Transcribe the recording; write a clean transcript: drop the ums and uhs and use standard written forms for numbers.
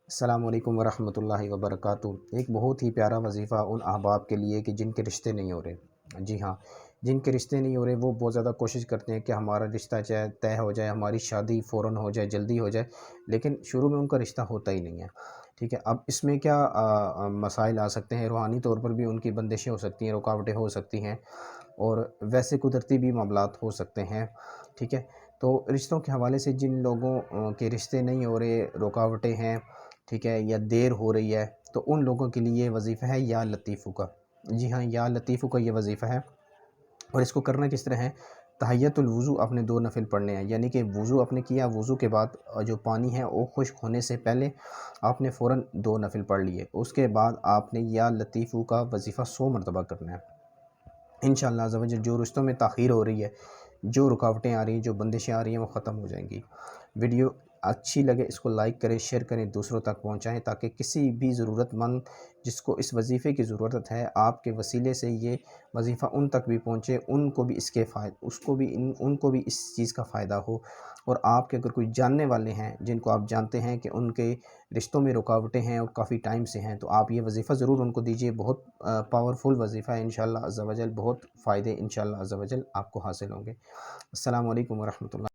السلام علیکم ورحمۃ اللہ وبرکاتہ۔ ایک بہت ہی پیارا وظیفہ ان احباب کے لیے کہ جن کے رشتے نہیں ہو رہے۔ جی ہاں، جن کے رشتے نہیں ہو رہے وہ بہت زیادہ کوشش کرتے ہیں کہ ہمارا رشتہ چاہے طے ہو جائے، ہماری شادی فوراً ہو جائے، جلدی ہو جائے، لیکن شروع میں ان کا رشتہ ہوتا ہی نہیں ہے۔ ٹھیک ہے، اب اس میں کیا مسائل آ سکتے ہیں؟ روحانی طور پر بھی ان کی بندشیں ہو سکتی ہیں، رکاوٹیں ہو سکتی ہیں، اور ویسے قدرتی بھی معاملات ہو سکتے ہیں۔ ٹھیک ہے، تو رشتوں کے حوالے سے جن لوگوں کے رشتے نہیں ہو رہے، رکاوٹیں ہیں، ٹھیک ہے، یا دیر ہو رہی ہے، تو ان لوگوں کے لیے یہ وظیفہ ہے یا لطیفو کا۔ جی ہاں، یا لطیفو کا یہ وظیفہ ہے، اور اس کو کرنا کس طرح ہے؟ تحیۃ الوضو آپ نے 2 نفل پڑھنے ہیں، یعنی کہ وضو آپ نے کیا، وضو کے بعد جو پانی ہے وہ خشک ہونے سے پہلے آپ نے فوراً 2 نفل پڑھ لیے، اس کے بعد آپ نے یا لطیفو کا وظیفہ 100 مرتبہ کرنا ہے۔ انشاءاللہ عز و جل جو رشتوں میں تاخیر ہو رہی ہے، جو رکاوٹیں آ رہی ہیں، جو بندشیں آ رہی ہیں، وہ ختم ہو جائیں گی۔ ویڈیو اچھی لگے اس کو لائک کریں، شیئر کریں، دوسروں تک پہنچائیں، تاکہ کسی بھی ضرورت مند جس کو اس وظیفے کی ضرورت ہے، آپ کے وسیلے سے یہ وظیفہ ان تک بھی پہنچے، ان کو بھی اس کے ان کو بھی اس چیز کا فائدہ ہو۔ اور آپ کے اگر کوئی جاننے والے ہیں جن کو آپ جانتے ہیں کہ ان کے رشتوں میں رکاوٹیں ہیں اور کافی ٹائم سے ہیں، تو آپ یہ وظیفہ ضرور ان کو دیجیے۔ بہت پاورفل وظیفہ ہے، انشاءاللہ عز و جل بہت فائدے انشاءاللہ عز و جل آپ کو حاصل ہوں گے۔ السلام علیکم ورحمۃ اللہ۔